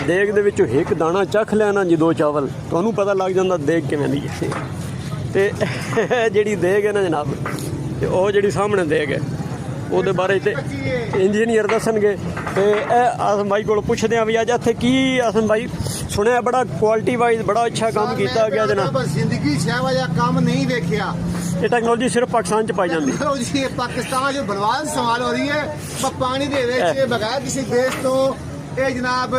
ਦੇਗ ਦੇ ਵਿੱਚੋਂ ਇੱਕ ਦਾਣਾ ਚੱਖ ਲਿਆ ਨਾ ਜੀ 2 ਚਾਵਲ, ਤੁਹਾਨੂੰ ਪਤਾ ਲੱਗ ਜਾਂਦਾ ਦੇਗ ਕਿਵੇਂ ਦੀ ਹੈ। ਤੇ ਜਿਹੜੀ ਦੇਗ ਹੈ ਨਾ ਜਨਾਬ, ਤੇ ਉਹ ਜਿਹੜੀ ਸਾਹਮਣੇ ਦੇਗ ਹੈ ਉਹਦੇ ਬਾਰੇ ਤੇ ਇੰਜੀਨੀਅਰ ਦੱਸਣਗੇ। ਤੇ ਇਹ ਆਸਮ ਭਾਈ ਕੋਲ ਪੁੱਛਦੇ ਆ ਵੀ ਅੱਜ ਇੱਥੇ ਕੀ ਆਸਮ ਭਾਈ ਸੁਣਿਆ ਬੜਾ ਕੁਆਲਿਟੀ ਵਾਈਜ਼ ਬੜਾ ਅੱਛਾ ਕੰਮ ਕੀਤਾ ਗਿਆ ਜਨਾਬ। ਜ਼ਿੰਦਗੀ ਸ਼ਹਿਵਾ ਜਿਹਾ ਕੰਮ ਨਹੀਂ ਵੇਖਿਆ। ਇਹ ਟੈਕਨੋਲੋਜੀ ਸਿਰਫ ਪਾਕਿਸਤਾਨ 'ਚ ਪਾਈ ਜਾਂਦੀ ਹੈ। ਪਾਕਿਸਤਾਨ 'ਚ ਬਲਵਾਨ ਸਵਾਲ ਹੋ ਰਹੀ ਹੈ ਪਾਣੀ ਦੇ ਵਿੱਚ ਬਗੈਰ ਕਿਸੇ ਦੇਸ਼ ਤੋਂ। ਇਹ ਜਨਾਬ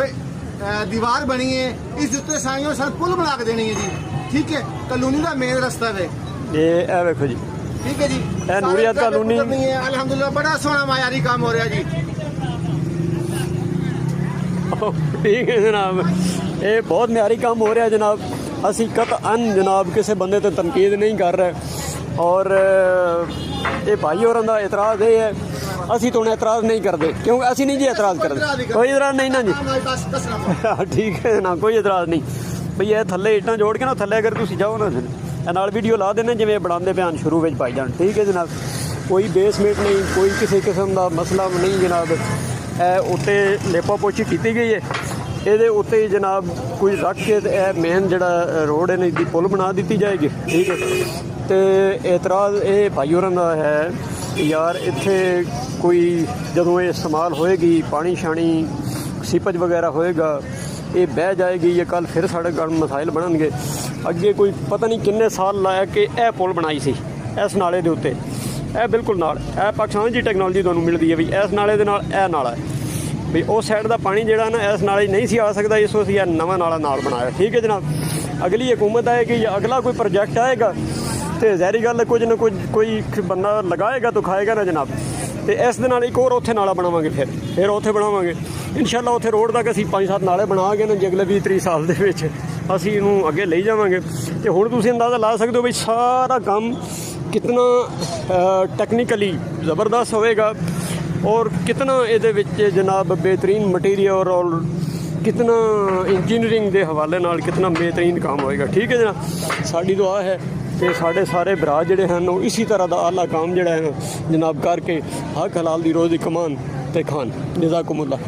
ਦੀਵਾਰ ਬਣੀ ਹੈ, ਇਸ ਉੱਤੇ ਸਾਈਆਂ ਸਾਨੂੰ ਪੁਲ ਬਣਾ ਕੇ ਦੇਣੀ ਹੈ ਜੀ। ਠੀਕ ਹੈ, ਕਲੋਨੀ ਦਾ ਮੇਨ ਰਸਤਾ ਹੈ ਇਹ ਵੇਖੋ ਜੀ। ਠੀਕ ਹੈ ਜੀ, ਇਹ ਨੂਰੀਅਤ ਕਲੋਨੀ ਅਲਹਮਦੁਲਿਲਾ ਬੜਾ ਸੋਹਣਾ ਮਾਇਆਰੀ ਕੰਮ ਹੋ ਰਿਹਾ ਜੀ। ਠੀਕ ਹੈ ਜਨਾਬ, ਇਹ ਬਹੁਤ ਮਿਆਰੀ ਕੰਮ ਹੋ ਰਿਹਾ ਜਨਾਬ। ਅਸੀਂ ਕਤਅਨ ਜਨਾਬ ਕਿਸੇ ਬੰਦੇ ਤੇ ਤਨਕੀਦ ਨਹੀਂ ਕਰ ਰਹੇ। ਔਰ ਇਹ ਭਾਈ ਹੋਰਾਂ ਦਾ ਇਤਰਾਜ਼ ਇਹ ਹੈ, ਅਸੀਂ ਤੁਹਾਨੂੰ ਇਤਰਾਜ਼ ਨਹੀਂ ਕਰਦੇ ਕਿਉਂਕਿ ਅਸੀਂ ਨਹੀਂ ਜੀ ਇਤਰਾਜ਼ ਕਰਦੇ। ਕੋਈ ਇਤਰਾਜ਼ ਨਹੀਂ ਨਾ ਜੀ। ਠੀਕ ਹੈ ਨਾ, ਕੋਈ ਇਤਰਾਜ਼ ਨਹੀਂ ਬਈ। ਇਹ ਥੱਲੇ ਇੱਟਾਂ ਜੋੜ ਕੇ ਨਾ ਥੱਲੇ ਅਗਰ ਤੁਸੀਂ ਜਾਓ ਨਾ ਇਹ ਨਾਲ ਵੀਡੀਓ ਲਾ ਦੇਣੇ ਜਿਵੇਂ ਬਣਾਉਂਦੇ ਪਿਆਨ ਸ਼ੁਰੂ ਵਿੱਚ ਪਾਈ ਜਾਣ। ਠੀਕ ਹੈ ਜਨਾਬ, ਕੋਈ ਬੇਸਮੈਂਟ ਨਹੀਂ, ਕੋਈ ਕਿਸੇ ਕਿਸਮ ਦਾ ਮਸਲਾ ਨਹੀਂ ਜਨਾਬ। ਇਹ ਉੱਤੇ ਲੇਪਾ ਪੋਚੀ ਕੀਤੀ ਗਈ ਹੈ, ਇਹਦੇ ਉੱਤੇ ਜਨਾਬ ਕੁਝ ਰੱਖ ਕੇ ਇਹ ਮੇਨ ਜਿਹੜਾ ਰੋਡ ਹੈ ਦੀ ਪੁਲ ਬਣਾ ਦਿੱਤੀ ਜਾਏਗੀ। ਠੀਕ ਹੈ, ਤੇ ਇਤਰਾਜ਼ ਇਹ ਭਾਈ ਹੋਰਾਂ ਦਾ ਹੈ ਯਾਰ ਇੱਥੇ ਕੋਈ ਜਦੋਂ ਇਹ ਇਸਤੇਮਾਲ ਹੋਏਗੀ ਪਾਣੀ ਸ਼ਾਣੀ ਸੀਪਜ ਵਗੈਰਾ ਹੋਏਗਾ ਇਹ ਬਹਿ ਜਾਏਗੀ ਜਾਂ ਕੱਲ ਫਿਰ ਸਾਡੇ ਕੋਲ ਮਸਾਇਲ ਬਣਨਗੇ। ਅੱਗੇ ਕੋਈ ਪਤਾ ਨਹੀਂ ਕਿੰਨੇ ਸਾਲ ਲਾਇਆ ਕਿ ਇਹ ਪੁਲ ਬਣਾਈ ਸੀ ਇਸ ਨਾਲੇ ਦੇ ਉੱਤੇ। ਇਹ ਬਿਲਕੁਲ ਨਾਲ ਇਹ ਪਾਕਿਸਤਾਨ ਦੀ ਟੈਕਨੋਲੋਜੀ ਤੁਹਾਨੂੰ ਮਿਲਦੀ ਹੈ ਵੀ ਇਸ ਨਾਲੇ ਦੇ ਨਾਲ ਇਹ ਨਾਲਾ ਹੈ ਵੀ ਉਸ ਸਾਈਡ ਦਾ ਪਾਣੀ ਜਿਹੜਾ ਨਾ ਇਸ ਨਾਲੇ ਨਹੀਂ ਸੀ ਆ ਸਕਦਾ, ਇਸ ਅਸੀਂ ਇਹ ਨਵਾਂ ਨਾਲਾ ਨਾਲ ਬਣਾਇਆ। ਠੀਕ ਹੈ ਜਨਾਬ, ਅਗਲੀ ਹਕੂਮਤ ਆਏਗੀ ਜਾਂ ਅਗਲਾ ਕੋਈ ਪ੍ਰੋਜੈਕਟ ਆਏਗਾ ਤੇ ਜ਼ਾਹਿਰੀ ਗੱਲ ਕੁਝ ਨਾ ਕੁਝ ਕੋਈ ਬੰਦਾ ਲਗਾਏਗਾ ਤਾਂ ਖਾਏਗਾ ਨਾ ਜਨਾਬ। ਤੇ ਇਸ ਦੇ ਨਾਲ ਇੱਕ ਹੋਰ ਉੱਥੇ ਨਾਲਾ ਬਣਾਵਾਂਗੇ, ਫਿਰ ਉੱਥੇ ਬਣਾਵਾਂਗੇ ਇਨਸ਼ਾਅੱਲਾ। ਉੱਥੇ ਰੋਡ ਤੱਕ ਅਸੀਂ 5-7 ਨਾਲੇ ਬਣਾ ਕੇ ਨਾ ਅਗਲੇ 20-30 ਸਾਲ ਦੇ ਵਿੱਚ ਅਸੀਂ ਇਹਨੂੰ ਅੱਗੇ ਲਈ ਜਾਵਾਂਗੇ। ਤੇ ਹੁਣ ਤੁਸੀਂ ਅੰਦਾਜ਼ਾ ਲਾ ਸਕਦੇ ਹੋ ਵੀ ਸਾਰਾ ਕੰਮ ਕਿਤਨਾ ਟੈਕਨੀਕਲੀ ਜ਼ਬਰਦਸਤ ਹੋਵੇਗਾ ਔਰ ਕਿਤਨਾ ਇਹਦੇ ਵਿੱਚ ਜਨਾਬ ਬਿਹਤਰੀਨ ਮਟੀਰੀਅਲ ਔਰ ਕਿਤਨਾ ਇੰਜੀਨੀਅਰਿੰਗ ਦੇ ਹਵਾਲੇ ਨਾਲ ਕਿਤਨਾ ਬਿਹਤਰੀਨ ਕੰਮ ਹੋਏਗਾ। ਠੀਕ ਹੈ ਜਨਾਬ, ਸਾਡੀ ਦੁਆ ਹੈ ਕਿ ਸਾਡੇ ਸਾਰੇ ਭਰਾ ਜਿਹੜੇ ਹਨ ਉਹ ਇसी ਤਰ੍ਹਾਂ ਦਾ ਆਲਾ ਕੰਮ ਜਿਹੜਾ ਹੈ ਜਨਾਬ ਕਰਕੇ ਹੱਕ ਹਲਾਲ ਦੀ ਰੋਜ਼ੀ ਕਮਾਨ ਤੇ ਖਾਨ। ਜਜ਼ਾਕੁਮੁल्लाह।